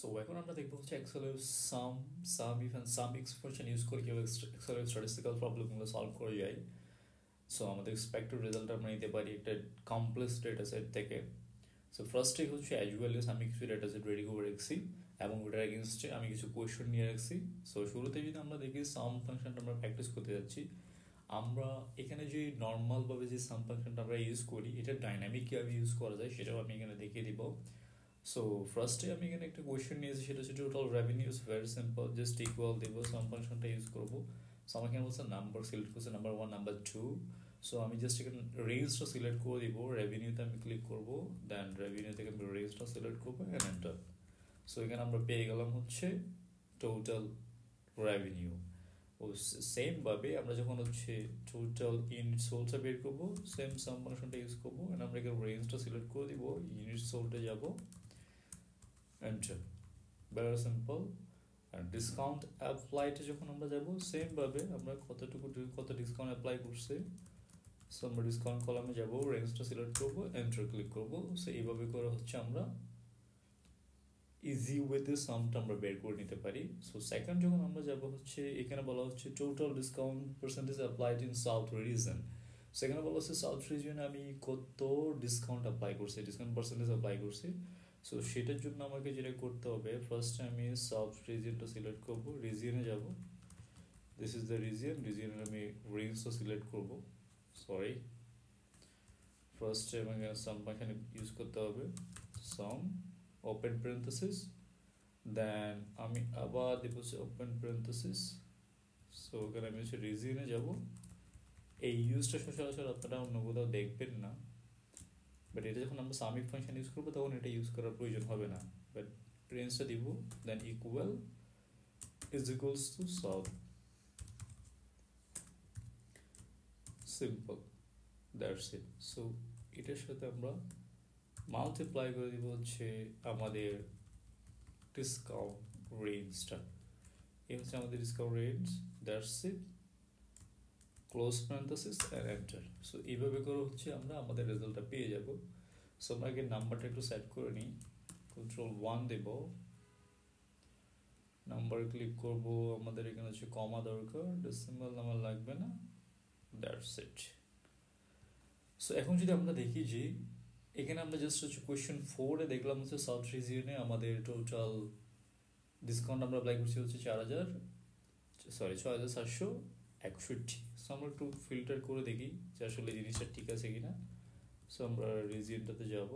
So এখন আমরা দেখবো হচ্ছে এক্সেলের sum if and sum expression use করে কীভাবে এক্সেলের স্ট্যাটিস্টিক্যাল প্রবলেমগুলো সলভ করা যায়। সো আমাদের এক্সপেক্টেড রেজাল্ট আমরা নিতে পারি একটা কমপ্লেক্স ডেটা সেট থেকে। সো ফার্স্টে হচ্ছে অ্যাজ ওয়েল এস আমি কিছু ডেটা সেট রেডি করে রাখছি এবং ওটার এগেনস্টে আমি কিছু কোয়েশ্চেন নিয়ে রাখছি। সো শুরুতে যদি আমরা দেখি সাম ফাংশনটা আমরা প্র্যাকটিস করতে যাচ্ছি, আমরা এখানে যে নর্মালভাবে যে সাম ফাংশনটা আমরা ইউজ করি এটা ডাইনামিক কীভাবে ইউজ করা যায় সেটাও আমি এখানে দেখিয়ে দিব। সো ফার্স্টে আমি এখানে একটা কোয়েশ্চেন নিয়েছি, সেটা হচ্ছে total revenues. Very simple, just equal দেবো, সাম ফাংশনটা ইউজ করবো। সো আমাকে এখানে বলছে নাম্বার সিলেক্ট করছে, নাম্বার 1 নাম্বার 2। সো আমি জাস্ট এখানে রেঞ্জটা সিলেক্ট করে দিব, রেভিনিউতে আমি ক্লিক করবো, দেন রেভিনিউ থেকে আমি রেঞ্জটা সিলেক্ট করবো অ্যান্ড এন্টার। সো এখানে আমরা পেয়ে গেলাম হচ্ছে টোটাল রেভিনিউ। ও সেমভাবে আমরা যখন হচ্ছে টোটাল ইউনিট সোলটা বের করবো, সেম সাম ফাংশনটা ইউজ করবো অ্যান্ড আমরা এখানে রেঞ্জটা সিলেক্ট করে দিব, ইউনিট সোলটা যাবো, এন্টার। Very simple. আর ডিসকাউন্ট অ্যাপ্লাইতে যখন আমরা যাব, সেমভাবে আমরা কত ডিসকাউন্ট অ্যাপ্লাই করছে, সো আমরা ডিসকাউন্ট কলামে যাব, রেঞ্জটা সিলেক্ট করবো, এন্টার ক্লিক করবো। সো এইভাবে করে হচ্ছে আমরা ইজি ওয়েতে সামটা আমরা বের করে নিতে পারি। সো সেকেন্ড যখন আমরা যাব হচ্ছে, এখানে বলা হচ্ছে total discount percentage applied in south reason. সেখানে বলা হচ্ছে সাউথ রিজনে আমি কত ডিসকাউন্ট অ্যাপ্লাই করছি, ডিসকাউন্ট পার্সেন্টেজ অ্যাপ্লাই করছি। সো সেটার জন্য আমাকে যেটা করতে হবে, ফার্স্টে আমি সাউথ রিজিয়নটা সিলেক্ট করব, রিজিয়নে যাব, দিস ইজ দ্য রিজিয়নে আমি রেঞ্জটা সিলেক্ট করব। সরি, ফার্স্টে আমাকে সাম এখানে ইউজ করতে হবে, সাম ওপেন প্যারেনথেসিস, দেন আমি আবার দেবো ওপেন প্যারেনথেসিস। সো এখানে আমি হচ্ছে রিজিয়নে যাব। এই ইউজটা সচরাচর আপনারা অন্য কোথাও দেখবেন না, বাট এটা যখন আমরা সামিক ফাংশন ইউজ করবো তখন এটা ইউজ করার প্রয়োজন হবে না। বাট রেঞ্জটা দিব, than equal is equals two south, simple, that's it. So এটার সাথে আমরা মাল্টিপ্লাই করে দিব হচ্ছে আমাদের ডিসকাউন্ট রেঞ্জটা। এই হচ্ছে আমাদের discount range, that's it, close parenthesis and enter. So এইভাবে করে হচ্ছে আমরা আমাদের রেজাল্টটা পেয়ে যাব। সো আমরা আগে নাম্বারটা একটু সেট করে নিই, Ctrl+1 দেব, নাম্বার ক্লিক করব, আমাদের এখানে হচ্ছে কমা দরকার, ডেসিমাল নাম্বার লাগবে না, দ্যাটস ইট। সো এখন যদি আমরা দেখি যে এখানে আমরা জাস্ট হচ্ছে কোয়েশ্চেন 4-এ দেখলাম হচ্ছে সাউথ রিজিয়নে আমাদের টোটাল ডিসকাউন্ট আমরা অ্যাপ্লাই করছি হচ্ছে 6,761। সো আমরা একটু ফিল্টার করে দেখি যে আসলে জিনিসটা ঠিক আছে কিনা। সো আমরা রিজিয়নটাতে যাব,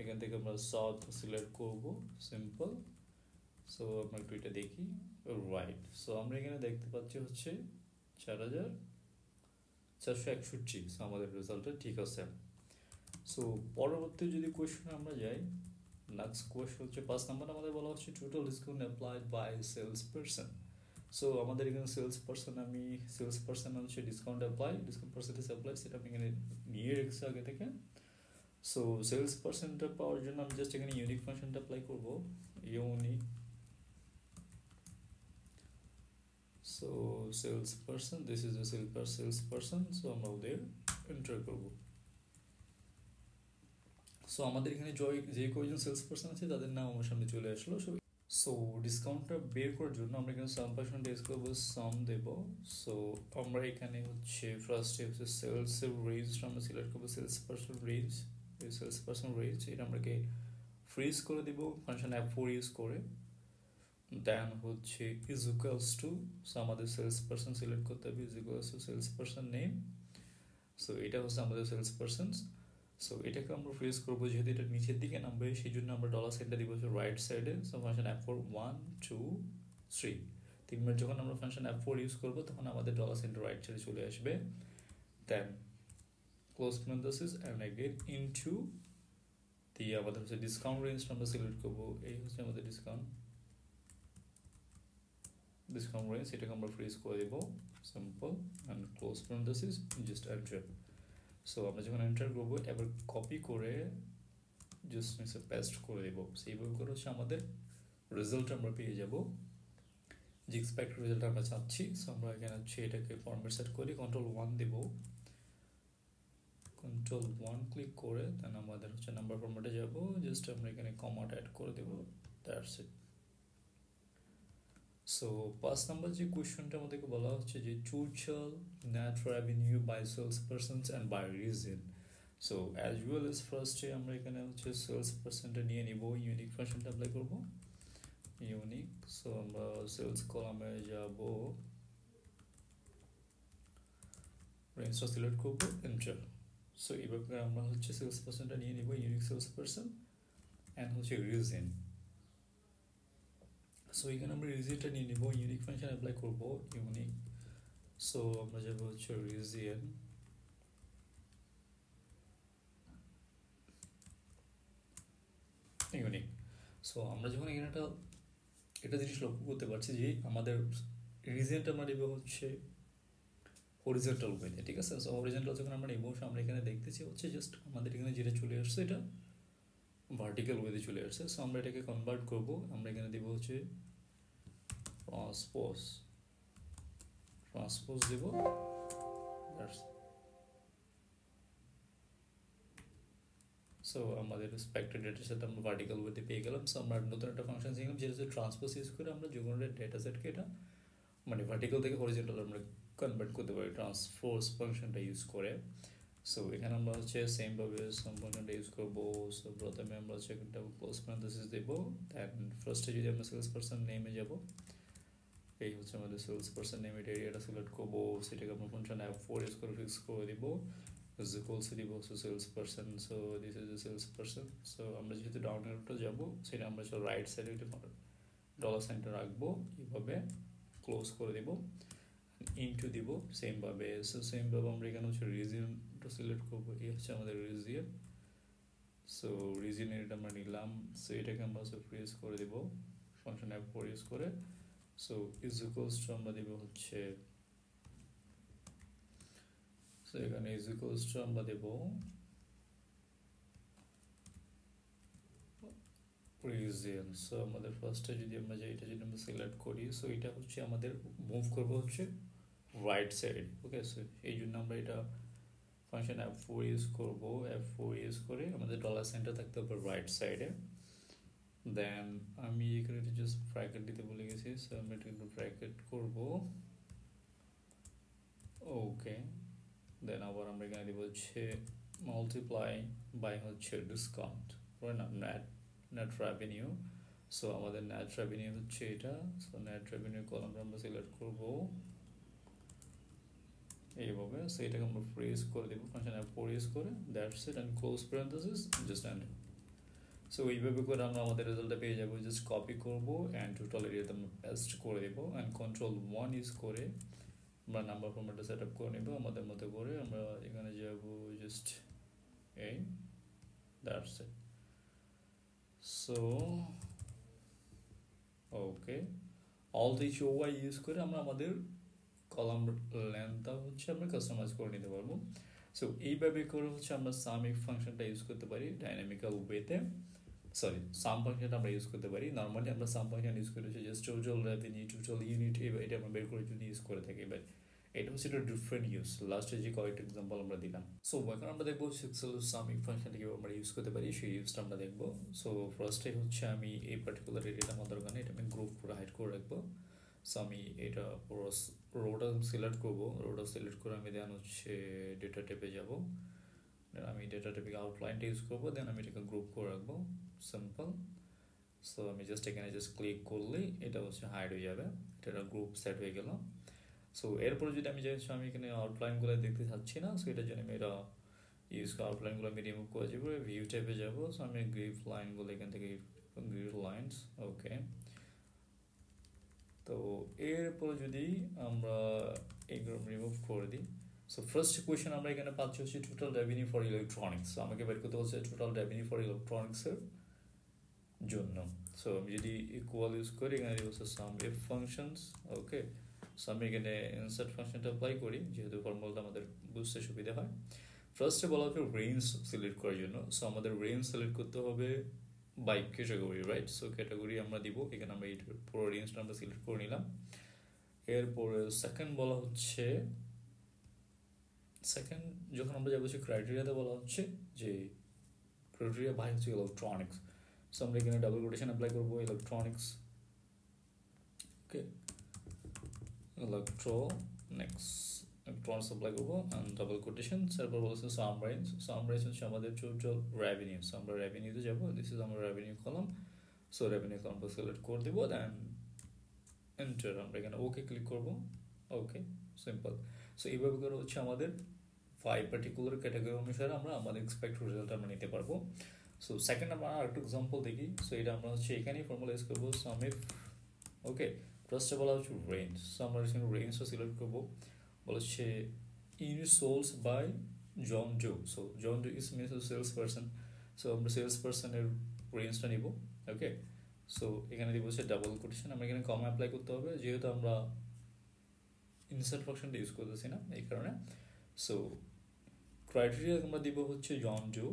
এখান থেকে আমরা সাউথ সিলেক্ট করব, সিম্পল। সো আমরা একটু এটা দেখি, রাইট। সো আমরা এখানে দেখতে পাচ্ছি হচ্ছে 4,461। সো আমাদের রেজাল্টটা ঠিক আছে। সো পরবর্তী যদি কোয়েশ্চেনে আমরা যাই, নেক্সট কোয়েশ্চেন হচ্ছে 5 নাম্বার, আমাদের বলা হচ্ছে total discount applied by sales person. So আমাদের এখানে সেলস পারসন হচ্ছে ডিসকাউন্ট পার্সেন্টেজ অ্যাপ্লাই, সেটা আমি এখানে নিয়ে রেখেছি আগে থেকে। সো সেলস পার্সেন্টটা পাওয়ার জন্য আমি জাস্ট এখানে ইউনিক ফাংশনটা অ্যাপ্লাই করবো, unique. So sales person, this is the sales person. So আমরা ওদের এন্টার করবো। সো আমাদের এখানে যে কয়জন সেলস পার্সন আছে তাদের নাম আমার সামনে চলে আসলো। সো ডিসকাউন্টটা বের করার জন্য আমরা এখানে সাম পার্সেন্ট ইউজ করবো, সাম দেব। সো আমরা এখানে হচ্ছে ফার্স্টে হচ্ছে সেলসের রেঞ্জটা আমরা সিলেক্ট করবো, সেলস পার্সন রেঞ্জ, এটা আমরাকে ফ্রিজ করে দিব ফাংশন F4 ইউজ করে। দেন হচ্ছে ইজ ইকুয়ালস টু, সো আমাদের সেলস পার্সন সিলেক্ট করতে হবে, is equals to sales person name. So এটা হচ্ছে আমাদের সেলস পার্সনস। সো এটাকে আমরা ফ্রিজ করবো, যেহেতু এটা নিচের দিকে নামবে সেই জন্য আমরা ডলার সাইনটা দিব হচ্ছে রাইট সাইডে। সো ফাংশন F4 1 2 3, 3 মিনিট যখন আমরা ফাংশন F4 ইউজ করবো তখন আমাদের ডলার সাইনটা রাইট সাইডে চলে আসবে। Then close parenthesis and again into দিয়ে আমাদের হচ্ছে ডিসকাউন্ট রেঞ্জটা আমরা সিলেক্ট করবো, এই হচ্ছে আমাদের ডিসকাউন্ট রেঞ্জ, এটাকে আমরা ফ্রিজ করে দেবো, simple, and close parenthesis, just enter. So আমরা যখন এন্টার করবো এবার কপি করে জাস্ট নিচে পেস্ট করে দেবো। সেইভাবে করে হচ্ছে আমাদের রেজাল্ট আমরা পেয়ে যাব, যে এক্সপেক্টেড রেজাল্ট আমরা চাচ্ছি। সো আমরা এখানে হচ্ছে এটাকে ফরম্যাট সেট করি, Ctrl+1 দেবো, কন্ট্রোল 1 ক্লিক করে দেন আমাদের হচ্ছে নাম্বার ফরম্যাটে যাব, জাস্ট আমরা এখানে কমাটা অ্যাড করে দেব, দ্যাটস ইট। সো 5 নাম্বার যে কোয়েশ্চনটা আমাদেরকে বলা হচ্ছে যে total net revenue by sales persons and by region. So as well as ফার্স্টে আমরা এখানে হচ্ছে সেলস পার্সনটা নিয়ে নিব, ইউনিক ফাংশনটা অ্যাপ্লাই করব, ইউনিক। সো আমরা সেলস কলামে যাব, রেঞ্জটা সিলেক্ট করবো, এন্টার। সো এইভাবে আমরা হচ্ছে সেলস পার্সনটা নিয়ে নিব, ইউনিক সেলস পার্সন অ্যান্ড হচ্ছে রিজন। সো এখানে আমরা রিজনটা নিয়ে নিব, ইউনিক ফাংশন অ্যাপ্লাই করব, ইউনিক। সো আমরা যাব হচ্ছে রিজন, ইউনিক। সো আমরা যখন এখানে একটা জিনিস লক্ষ্য করতে পারছি যে আমাদের রিজনটা আমরা নেব হচ্ছে হরিজন্টাল ওয়েতে, ঠিক আছে। সো হরিজন্টাল যখন আমরা নেব, আমরা এখানে দেখতেছি হচ্ছে জাস্ট আমাদের এখানে যেটা চলে আসছে এটা ভার্টিক্যাল ওয়েতে চলে আসছে। সো আমরা এটাকে কনভার্ট করব, আমরা এখানে দেব হচ্ছে ট্রান্সপোজ দেব, সো আমাদের স্পেক্ট্রেড ডেটার সাথে আমরা ভার্টিক্যাল ওয়েতে পেয়ে গেলাম। সো আমরা নতুন একটা ফাংশন শিখলাম যেটা হচ্ছে ট্রান্সপোজ ইউজ করে আমরা যে কোনো ডেটা সেটকে এটা মানে ভার্টিক্যাল থেকে হরিজন্টাল আমরা কনভার্ট করতে পারি ট্রান্সপোজ ফাংশনটা ইউজ করে। সো এখানে আমরা হচ্ছে সেমভাবে সাম ফাংশনটা ইউজ করবো। সো প্রথমে আমরা হচ্ছে একটা ক্লোজ প্যারেনথেসিস দেব, দেন ফার্স্টে যদি আমরা সেলস পারসন নেমে যাব, এই হচ্ছে আমাদের সেলস পারসন নেম, এটা এরিয়াটা সিলেক্ট করবো, সেটাকে আমরা ফাংশন F4 ইউজ করে ফিক্স করে দিব, is equals to দিব হচ্ছে sales person. So this is a sales person. So আমরা যেহেতু ডাউন অ্যারোটা যাব, সেটা আমরা রাইট সাইডে একটা ডলার সাইনটা রাখবো, এইভাবে ক্লোজ করে দিব, ইনটু দিব সেমভাবে। সো সেমভাবে আমরা এখানে হচ্ছে রিজিয়নটা সিলেক্ট করবো, এই হচ্ছে আমাদের রিজিয়ন। সো রিজিয়নের এটা আমরা নিলাম, সো এটাকে আমরা হচ্ছে প্রেস করে দিব ফাংশন F4 ইউজ করে। সো ইজ ইকুয়ালস টু আমরা দিব হচ্ছে, সো এখানে ইজ ইকুয়ালস টু আমরা দেব রিজিয়ন। সো আমাদের ফার্স্টে যদি আমরা এটা যদি আমরা সিলেক্ট করি, সো এটা হচ্ছে আমাদের মুভ করবো হচ্ছে রাইট সাইড, ওকে। সো এই জন্য আমরা এটা ফাংশন F4 ইউজ করবো, F4 ইউজ করে আমাদের ডলার সাইনটা থাকতে হবে রাইট সাইডে। দেন আমি এখানে জাস্ট ব্র্যাকেট দিতে ভুলে গেছি, সো আমি এটা একটু ব্র্যাকেট করবো, ওকে। দেন আবার আমরা এখানে দিব হচ্ছে মাল্টিপ্লাই বাই হচ্ছে ডিসকাউন্ট, না নেট রেভিনিউ। সো আমাদের নেট রেভিনিউ হচ্ছে এটা। সো নেট রেভিনিউ কলামটা আমরা সিলেক্ট করবো এইভাবে। সো এটাকে আমরা প্রেস করে দেবো ফাংশন F4 ইউজ করে, that's it, and close parenthesis, just enter. So এইভাবে করে আমরা আমাদের রেজাল্টটা পেয়ে যাবো। জাস্ট কপি করবো অ্যান্ড টোটাল এরিয়াতে আমরা পেস্ট করে দেবো, অ্যান্ড কন্ট্রোল 1 ইউজ করে আমরা নাম্বার ফরম্যাটটা সেট আপ করে নেবো আমাদের মতো করে। আমরা এখানে যাবো জাস্ট এই, that's it. So okay, all this Y use করে আমরা আমাদের কলাম লেন্থটা হচ্ছে আমরা কাস্টমাইজ করে নিতে পারবো। সো এইভাবে করে হচ্ছে আমরা সামিফ ফাংশনটা ইউজ করতে পারি ডাইনামিক্যাল ওয়েতে, সরি সাম ফাংশনটা আমরা ইউজ করতে পারি। নর্মালি আমরা সাম ফাংশন ইউজ করে হচ্ছে just total revenue, total unit, এটা আমরা বের করে যদি ইউজ করে থাকি, এবার এটা হচ্ছে একটা ডিফারেন্ট ইউজ। লাস্টে যে কয়েকটা এক্সাম্পল আমরা দিলাম। সো এখন আমরা দেখবো সামিক ফাংশনটা কীভাবে আমরা ইউজ করতে পারি, সেই ইউজটা আমরা দেখবো। সো ফার্স্টে হচ্ছে আমি এই পার্টিকুলার এরিয়াটা আমার দরকার নেই, এটা আমি গ্রুপ করে হাইড করে রাখবো। সো আমি এটা পুরো রোটা সিলেক্ট করবো, রোটা সিলেক্ট করে আমি দেন হচ্ছে ডেটা টেপে যাবো, আমি ডেটা টেপে আউটলাইনটা ইউজ করবো, দেন আমি এটাকে গ্রুপ করে রাখবো, সিম্পল। সো আমি জাস্ট এখানে জাস্ট ক্লিক করলেই এটা হচ্ছে হাইড হয়ে যাবে, এটা গ্রুপ সেট হয়ে গেল। সো এরপরে যদি আমি চাইছি আমি এখানে আউটলাইনগুলো দেখতে চাচ্ছি না, সো এটার জন্য আমি এটা ইউজ করে আউটলাইনগুলো আমি রিমুভ করে যাবো, ভিউ টাইপে যাবো। সো আমি গ্রিফ লাইনগুলো এখান থেকে গ্রিফ লাইনস, ওকে। তো এরপরে যদি আমরা এগুলো রিমুভ করে দিই, সো ফার্স্ট কোয়েশ্চেন আমরা এখানে পাচ্ছি হচ্ছে টোটাল রেভিনিউ ফর ইলেকট্রনিক্স। আমাকে বের করতে হচ্ছে টোটাল রেভিনিউ ফর ইলেকট্রনিক্সের জন্য। সো আমি যদি ইকুয়াল ইউজ করি, এখানে হচ্ছে SUMIF ফাংশনস, ওকে। সো আমি এখানে ইনসার্ট ফাংশনটা অ্যাপ্লাই করি, যেহেতু ফর্মুলাটা আমাদের বুঝতে সুবিধা হয়। ফার্স্টে বলা হচ্ছে রেঞ্জ সিলেক্ট করার জন্য। সো আমাদের রেঞ্জ সিলেক্ট করতে হবে by category, right. So category আমরা দিব, এখানে আমরা এই পুরো রেঞ্জটা আমরা সিলেক্ট করে নিলাম। এরপরে সেকেন্ড বলা হচ্ছে সেকেন্ড যখন আমরা যাবো সে ক্রাইটেরিয়াতে বলা হচ্ছে যে ক্রাইটেরিয়া বাই হচ্ছে ইলেকট্রনিক্স, সো আমরা এখানে ডাবল কোটেশন অ্যাপ্লাই করবো ইলেকট্রনিক্স, ওকে ইলেকট্রনিক্স ইলেকট্রনিক্স অ্যাপ্লাই করবো অ্যান্ড ডাবল কোটেশন। তারপর বলছে সামরাইজ, সামরাইজ হচ্ছে আমাদের টোটাল রেভিনিউ, সো আমরা রেভিনিউতে যাবো, দিস ইজ আমার রেভিনিউ কলাম, সো রেভিনিউ কলামটা সিলেক্ট করে দেবো, দেন এন্টার, আমরা এখানে ওকে ক্লিক করবো, ওকে সিম্পল। সো এইভাবে করে হচ্ছে আমাদের 5 পার্টিকুলার ক্যাটাগরি অনুসারে আমরা আমাদের এক্সপেক্ট রেজাল্ট আমরা নিতে পারবো। সো সেকেন্ড আমরা আরেকটু এক্সাম্পল দেখি, সো এটা আমরা হচ্ছে এখানেই ফর্মুলাইজ করবো SUMIF, ওকে ফার্স্টে বলা হচ্ছে রেঞ্জ, সো আমরা এখানে রেঞ্জটা সিলেক্ট করবো, বলা হচ্ছে unit sales by John Doe, so John Doe is means sales person, so আমরা সেলস পার্সনের রেঞ্জটা নিব, ওকে সো এখানে দিব হচ্ছে ডাবল কোটেশন, আমরা এখানে কমা অ্যাপ্লাই করতে হবে যেহেতু আমরা ইনসার্ট ফাংশনটা ইউজ করতেছি না এই কারণে। সো ক্রাইটেরিয়া আমরা দিব হচ্ছে জন জো,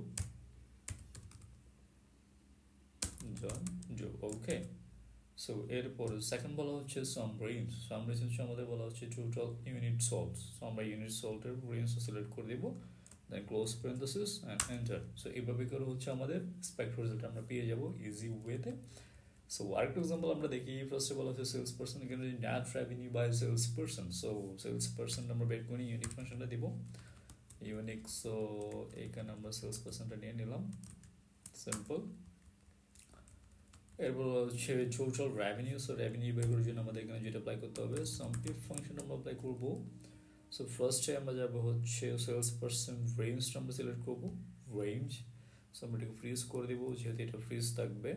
ওকে সো এরপর সেকেন্ড বলা হচ্ছে সাম রেঞ্জ, সাম রেঞ্জ হচ্ছে আমাদের বলা হচ্ছে টোটাল ইউনিট সোল্স, সো আমরা ইউনিট সোল্টের রেঞ্জটা সিলেক্ট করে দিব, then close parenthesis and enter. So এইভাবে করে হচ্ছে আমাদের এক্সপেক্ট রেজাল্ট আমরা পেয়ে যাব ইজি ওয়েতে। সো আরেকটা এক্সাম্পল আমরা দেখি, ফার্স্টে বলা হচ্ছে সেলস পার্সন, এখানে net revenue by sales person, so sales person আমরা বের করে ইউনিক ফাংশনটা দিব ইউনিক, সো এখানে আমরা সেলস পার্সনটা নিয়ে নিলাম, সিম্পল। এরপর হচ্ছে টোটাল রেভিনিউ, সো রেভিনিউ বের করার জন্য আমাদের এখানে যেটা অ্যাপ্লাই করতে হবে SUMIF ফাংশন আমরা অ্যাপ্লাই করব। সো ফার্স্টে আমরা যাব হচ্ছে সেলস পার্সন রেঞ্জটা আমরা সিলেক্ট করব, রেঞ্জ, সো আমরা এটাকে ফ্রিজ করে দেবো যেহেতু এটা ফ্রিজ থাকবে।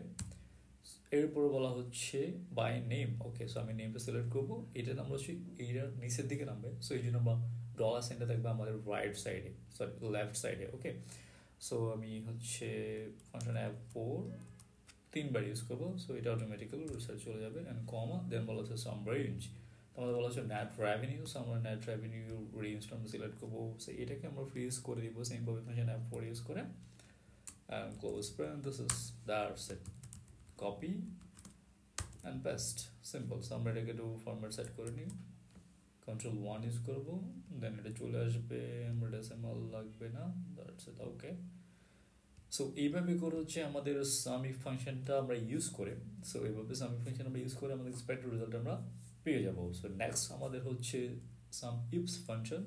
এরপর বলা হচ্ছে বাই নেম, ওকে সো আমি নেমটা সিলেক্ট করবো, এটা আমরা হচ্ছে এইটার নিচের দিকে নামবে, সো এই জন্য আমরা ডলার সাইনটা থাকবে আমাদের রাইট সাইডে, সরি লেফট সাইডে, ওকে সো আমি হচ্ছে ফাংশন F4 3বার ইউজ করবো, সো এটা অটোমেটিক্যালি রিসার্চ চলে যাবে অ্যান্ড কমা, দেন বলা হচ্ছে সাম রেঞ্জ, আমাদের বলা হচ্ছে নেট রেভিনিউ, সো আমরা নেট রেভিনিউ রেঞ্জটা আমরা সিলেক্ট করবো, সো এটাকে আমরা ফ্রিজ করে দিব সেমভাবে ফাংশন F4 ইউজ করে and close parenthesis, that's it, copy and paste, simple. So আমরা এটাকে একটু ফরম্যাট সেট করে নিই, Ctrl+1 ইউজ করবো, দেন এটা চলে আসবে, আমরা ডেসিমাল লাগবে না, দ্যাটস ইট, ওকে সো এইভাবে করে হচ্ছে আমাদের SUMIF ফাংশনটা আমরা ইউজ করে, সো এইভাবে SUMIF ফাংশন আমরা ইউজ করে আমাদের এক্সপেক্টেড রেজাল্ট আমরা পেয়ে যাবো। সো নেক্সট আমাদের হচ্ছে SUMIFS ফাংশন,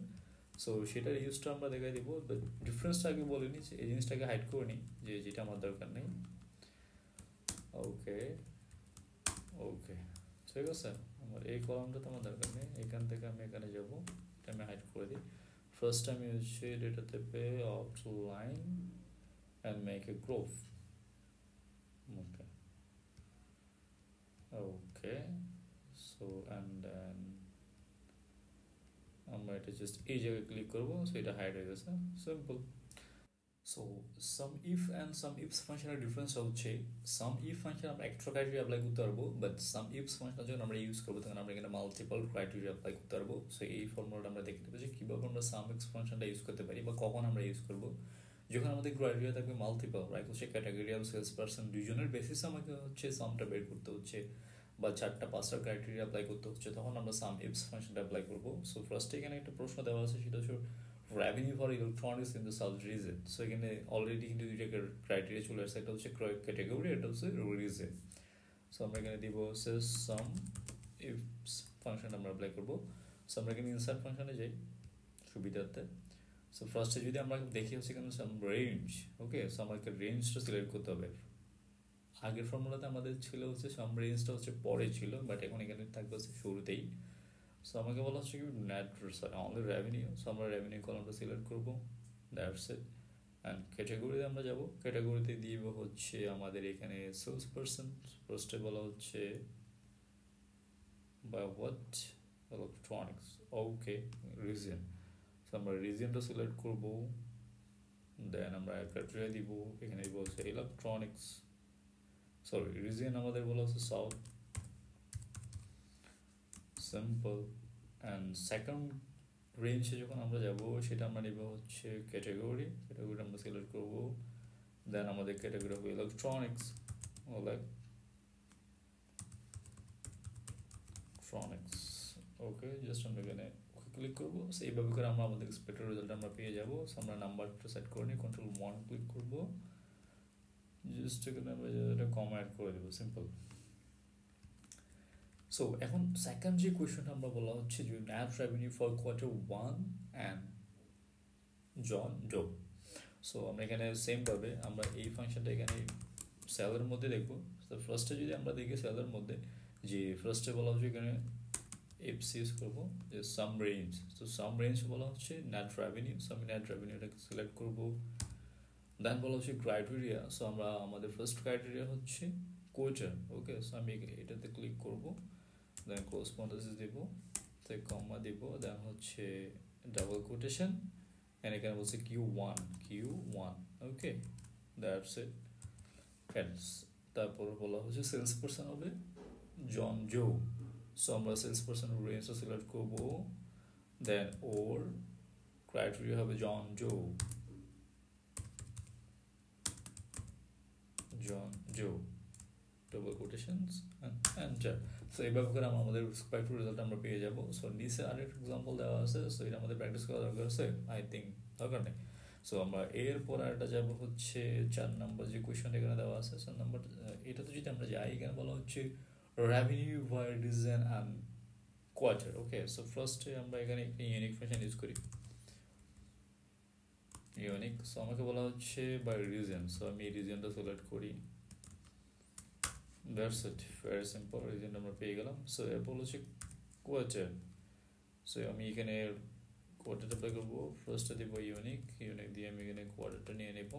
সো সেটার ইউজটা আমরা দেখাই দিব, বাট ডিফারেন্সটা আগে বলে নিই, এই জিনিসটাকে হাইড করে নিই যে যেটা আমার দরকার নেই, ওকে ওকে ঠিক আছে, আমার এই কলামটা তো আমার দরকার নেই, এখান থেকে আমি এখানে যাবো, এটা আমি হাইড করে দিই। ফার্স্ট আমি হচ্ছে ডেটাতে pay outline and make a growth, okay so and then আমরা এটা জাস্ট এই জায়গায় ক্লিক করবো, সো এটা হাইড হয়ে গেছে, simple. So SUMIF and SUMIFS ফাংশনের ডিফারেন্স হচ্ছে SUMIF ফাংশন আমরা এক্সট্রা ক্রাইটেরিয়া অ্যাপ্লাই করতে পারবো, বাট SUMIFS ফাংশন যখন আমরা ইউজ করবো তখন আমরা এখানে মাল্টিপল ক্রাইটেরিয়া অ্যাপ্লাই করতে পারবো। সো এই ফর্মুলাটা আমরা দেখতে পাচ্ছি কীভাবে আমরা SUMIFS ফাংশনটা ইউজ করতে পারি বা কখন আমরা ইউজ করবো, যখন আমাদের ক্রাইটেরিয়া থাকবে মাল্টিপল, রাইট হচ্ছে ক্যাটাগরি আর সেলস পার্সন দুজনের বেসিস আমাকে হচ্ছে সামটা বের করতে হচ্ছে বা 4টা-5টা ক্রাইটেরিয়া অ্যাপ্লাই করতে হচ্ছে, তখন আমরা SUMIFS ফাংশনটা অ্যাপ্লাই করবো। সো ফার্স্টে এখানে একটা প্রশ্ন দেওয়া আছে, সেটা হচ্ছে revenue for electronics in the south reason, so এখানে অলরেডি কিন্তু দুইটা ক্রাইটেরিয়া চলে আসছে, একটা হচ্ছে ক্যাটাগরি, এটা হচ্ছে রিজন। সো আমরা এখানে দিব হচ্ছে SUMIFS ফাংশন আমরা অ্যাপ্লাই করবো। সো আমরা এখানে ইনসার্ট ফাংশনে যাই সুবিধার্থে। সো ফার্স্টে যদি আমরা দেখি হচ্ছে এখানে সাম রেঞ্জ, ওকে সো আমাকে রেঞ্জটা সিলেক্ট করতে হবে, আগের ফর্মুলাতে আমাদের ছিল হচ্ছে সাম রেঞ্জটা হচ্ছে পরে ছিল, বাট এখন এখানে থাকবে হচ্ছে শুরুতেই। সো আমাকে বলা হচ্ছে কি নেট অনলি রেভিনিউ, সো আমরা রেভিনিউ কলামটা সিলেক্ট করবো, দ্যাটস ইট। অ্যান্ড ক্যাটাগরিতে আমরা যাব, ক্যাটাগরিতে দিব হচ্ছে আমাদের এখানে সেলস পার্সন, ফার্স্টে বলা হচ্ছে by what electronics, okay region, so আমরা রিজিয়নটা সিলেক্ট করব, দেন আমরা ক্রাইটেরিয়া দিব, এখানে দিব হচ্ছে ইলেকট্রনিক্স, সরি রিজিয়ন আমাদের বলা হচ্ছে সাউথ, সিম্পল। অ্যান্ড সেকেন্ড রেঞ্জে যখন আমরা যাব সেটা আমরা নিব হচ্ছে ক্যাটাগরি, ক্যাটাগরিটা আমরা সিলেক্ট করব, দেন আমাদের ক্যাটাগরি হবে ইলেকট্রনিক্স, ইলেকট্রনিক্স, ওকে জাস্ট আমরা এখানে ক্লিক করবো। সো এইভাবে করে আমরা আমাদের এক্সপেক্টেড রেজাল্ট আমরা পেয়ে যাবো। সো আমরা নাম্বারটা সেট করে নিই, Ctrl+1 ক্লিক করবো, জাস্ট এখানে আমরা এটা কমা অ্যাড করে দেবো, সিম্পল। সো এখন সেকেন্ড যে কোয়েশ্চনটা আমরা বলা হচ্ছে যে net revenue for Q1 and John Doe. So আমরা এখানে সেম ভাবে আমরা এই ফাংশনটা এখানে সেলের মধ্যে দেখবো। তো ফার্স্টে যদি আমরা দেখি সেলের মধ্যে যে ফার্স্টে বলা হচ্ছে এখানে এফসি ইউজ করবো যে সাম রেঞ্জ। তো সাম রেঞ্জ বলা হচ্ছে নেট রেভিনিউ, সো আমি নেট রেভিনিউটাকে সিলেক্ট করবো। দেন বলা হচ্ছে ক্রাইটেরিয়া। সো আমরা আমাদের ফার্স্ট ক্রাইটেরিয়া হচ্ছে কোয়ার্টার। ওকে, সো আমি এটাতে ক্লিক করবো, দেন ক্লোজ প্যারেনথেসিস দেব, তো কমা দেব, দেন হচ্ছে ডাবল কোটেশন, এন্ড এখানে বলছে Q1, ওকে, দ্যাটস ইট। তারপর বলা হচ্ছে সেলস পারসন হবে জন জো। সো আমরা সেলস পারসন রেঞ্জটা সিলেক্ট করবো, দেন ওর ক্রাইটেরিয়া হবে জন জো, ডাবল কোটেশনস এন্টার। সো এইভাবে করে আমরা আমাদের এক্সপেক্টেড রেজাল্ট আমরা পেয়ে যাবো। সো নিচে আরেকটা এক্সাম্পল দেওয়া আছে, সো এটা আমাদের প্র্যাকটিস করা দরকার আছে, আই থিঙ্ক দরকার নেই। সো আমরা এরপর আরেকটা যাবো হচ্ছে 4 নম্বর যে কোয়েশ্চেন এখানে দেওয়া আছে। 4 নম্বর এটাতে যদি আমরা যাই, এখানে বলা হচ্ছে revenue by region and quarter. Okay, so ফার্স্টে আমরা এখানে একটা ইউনিক ফাংশন ইউজ করি, ইউনিক। সো আমাকে বলা হচ্ছে বাই রিজন, সো আমি এই রিজনটা সিলেক্ট করি, that's it, very simple, region আমরা পেয়ে গেলাম। সো এরপর হচ্ছে কোয়ার্টার। সো আমি এখানে কোয়ার্টারটা অ্যাপ্লাই করবো, ফার্স্টে দিব ইউনিক দিয়ে আমি এখানে কোয়ার্টারটা নিয়ে নেব।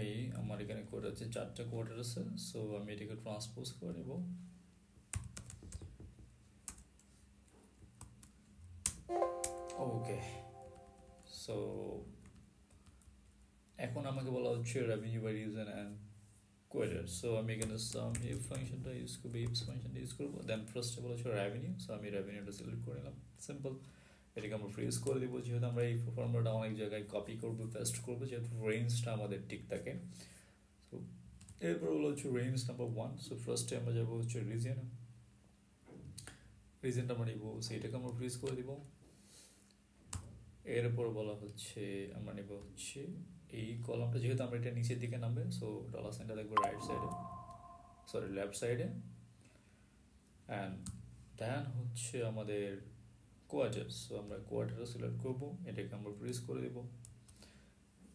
এই আমার এখানে কোয়ার্টার আছে, 4টা কোয়ার্টার আছে। সো আমি এটাকে ট্রান্সপোজ করে নেব। ওকে, সো এখন আমাকে বলা হচ্ছে revenue by region and quarter. So আমি এখানে SUMIF ফাংশনটা ইউজ করবো, ইফস ফাংশনটা ইউজ করবো। দেন ফার্স্টে বলা হচ্ছে রেভিনিউ, সো আমি রেভিনিউটা সিলেক্ট করে নিলাম, সিম্পল। এটাকে আমরা ফ্রিজ করে দিব, যেহেতু আমরা এই ফর্মুলাটা অনেক জায়গায় কপি করবো, পেস্ট করবো, যেহেতু রেঞ্জটা আমাদের ঠিক থাকে। সো এরপর বলা হচ্ছে রেঞ্জ নাম্বার 1। সো ফার্স্টে আমরা যাবো হচ্ছে রিজনটা আমরা নিব, সো এটাকে আমরা ফ্রিজ করে দিব। এরপর বলা হচ্ছে আমরা নেব হচ্ছে এই কলামটা, যেহেতু আমরা এটা নিচের দিকে নামবে, সো ডলার সাইনটা দেখবো রাইট সাইডে, সরি লেফট সাইডে। অ্যান্ড দেন হচ্ছে আমাদের কোয়ার্টার, সো আমরা কোয়ার্টারও সিলেক্ট করবো, এটাকে আমরা প্রেস করে দেবো।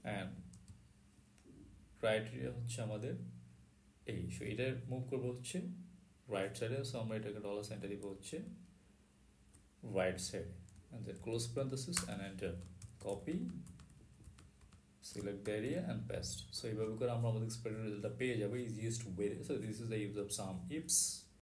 অ্যান্ড ক্রাইটেরিয়া হচ্ছে আমাদের এই, সো এটা মুভ করবো হচ্ছে রাইট সাইডে, সো আমরা এটাকে ডলার সাইনটা দিব হচ্ছে রাইট সাইডে। And then close parenthesis and enter, copy, select the area and paste. So এইভাবে করে আমরা আমাদের এক্সপেক্টেড রেজাল্টটা পেয়ে যাবো easiest way. So this is the use of SUMIFS.